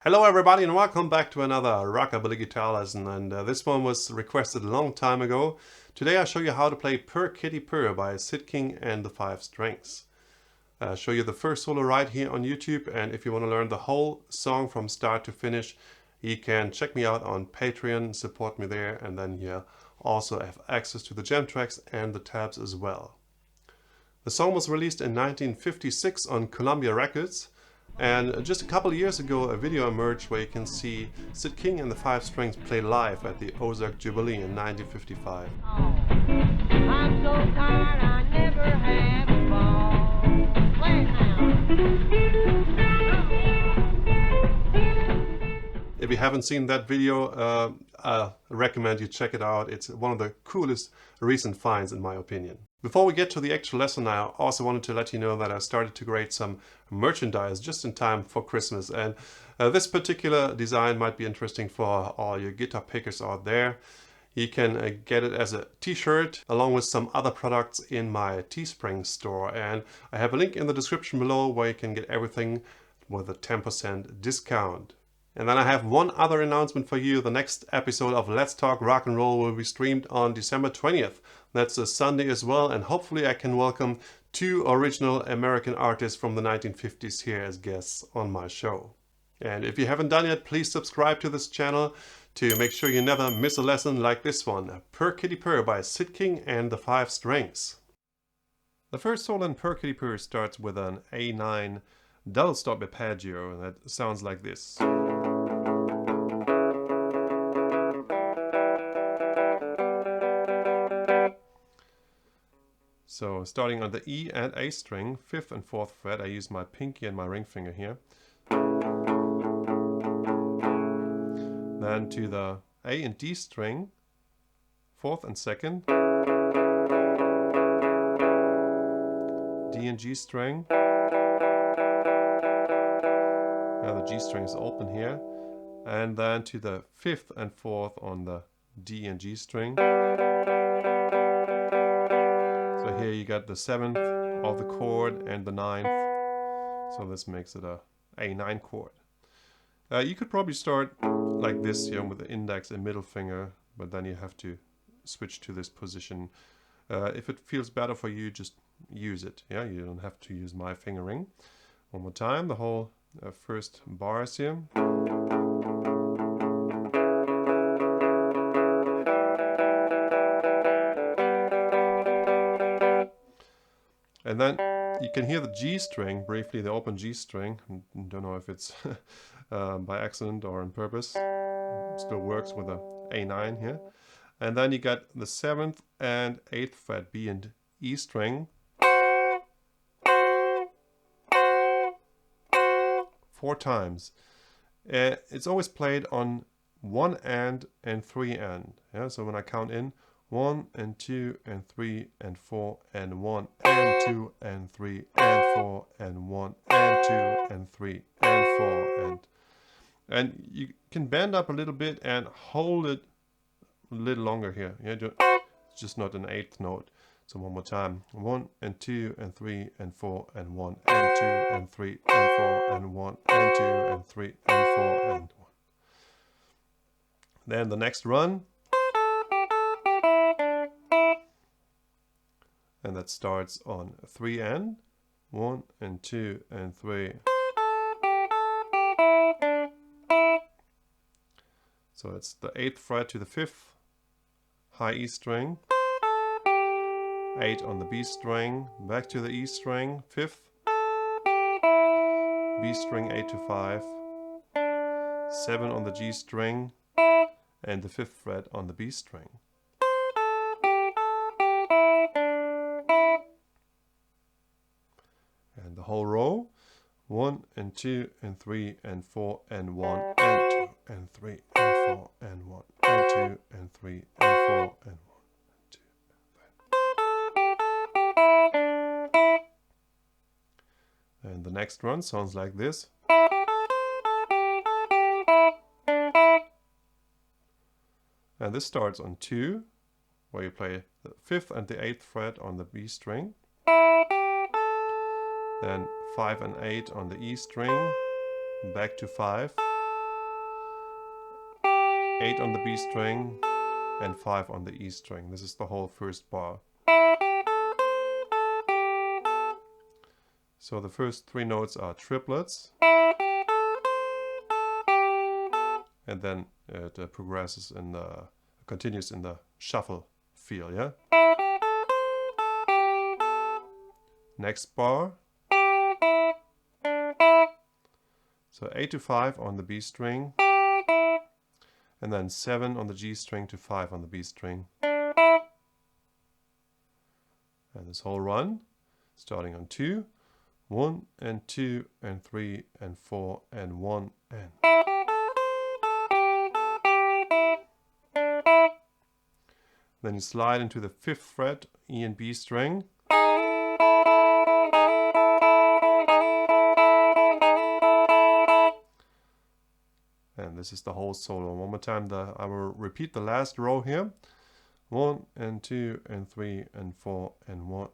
Hello everybody and welcome back to another Rockabilly guitar lesson, and this one was requested a long time ago. Today I show you how to play Purr Kitty Purr by Sid King and the Five Strings. I'll show you the first solo right here on YouTube, and if you want to learn the whole song from start to finish, you can check me out on Patreon, support me there, and then you also have access to the jam tracks and the tabs as well. The song was released in 1956 on Columbia Records. And just a couple of years ago, a video emerged where you can see Sid King and the Five Strings play live at the Ozark Jubilee in 1955. I'm so tired, I never have a ball. Play it now. If you haven't seen that video, I recommend you check it out. It's one of the coolest recent finds in my opinion. Before we get to the actual lesson, I also wanted to let you know that I started to create some merchandise just in time for Christmas, and this particular design might be interesting for all your guitar pickers out there. You can get it as a t-shirt along with some other products in my Teespring store, and I have a link in the description below where you can get everything with a 10% discount. And then I have one other announcement for you. The next episode of Let's Talk Rock and Roll will be streamed on December 20th. That's a Sunday as well, and hopefully I can welcome two original American artists from the 1950s here as guests on my show. And if you haven't done yet, please subscribe to this channel to make sure you never miss a lesson like this one. Purr Kitty Purr by Sid King and the Five Strings. The first solo in Purr Kitty Purr starts with an A9 double stop arpeggio, and that sounds like this. So starting on the E and A string, 5th and 4th fret, I use my pinky and my ring finger here. Then to the A and D string, 4th and 2nd. D and G string. Now the G string is open here. And then to the 5th and 4th on the D and G string. So here you got the 7th of the chord and the 9th. So this makes it a A9 chord. You could probably start like this here with the index and middle finger, but then you have to switch to this position. If it feels better for you, just use it. Yeah, you don't have to use my fingering. One more time, the whole first bars here. And then you can hear the G string, briefly the open G string. I don't know if it's by accident or on purpose. It still works with a A9 here. And then you got the 7th and 8th fret B and E string. 4 times. It's always played on 1 and 3 and. Yeah, so when I count in, 1 and 2 and 3 and 4 and 1 and 2 and 3 and 4 and 1 and 2 and 3 and 4 and you can bend up a little bit and hold it a little longer here. Yeah, it's just not an 8th note. So one more time. 1 and 2 and 3 and 4 and 1 and 2 and 3 and 4 and 1 and 2 and 3 and 4 and 1. Then the next run. And that starts on 3 and 1 and 2 and 3. So it's the 8th fret to the 5th high E string, 8 on the B string, back to the E string, 5th, B string 8 to 5, 7 on the G string, and the 5th fret on the B string. And the whole row, 1 and 2 and 3 and 4 and 1 and 2 and 3 and 4 and 1 and 2 and 3 and 4 and 1 and 2 and 3. And the next run sounds like this. And this starts on 2, where you play the 5th and the 8th fret on the B string. Then 5 and 8 on the E string, back to 5, 8 on the B string, and 5 on the E string. This is the whole first bar. So the first 3 notes are triplets, and then it progresses in the continues in the shuffle feel, yeah? Next bar. So 8 to 5 on the B string, and then 7 on the G string to 5 on the B string. And this whole run, starting on 2, 1 and 2 and 3 and 4 and 1 and. Then you slide into the 5th fret, E and B string. And this is the whole solo. One more time, I will repeat the last row here. 1 and 2 and 3 and 4 and 1.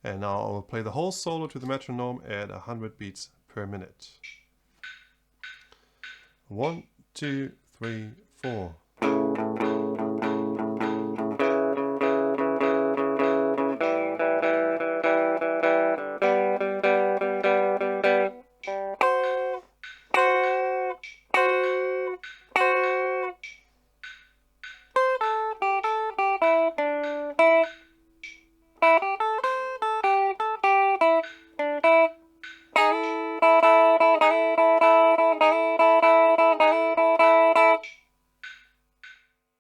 And now I will play the whole solo to the metronome at 100 beats per minute. 1, 2, 3, 4.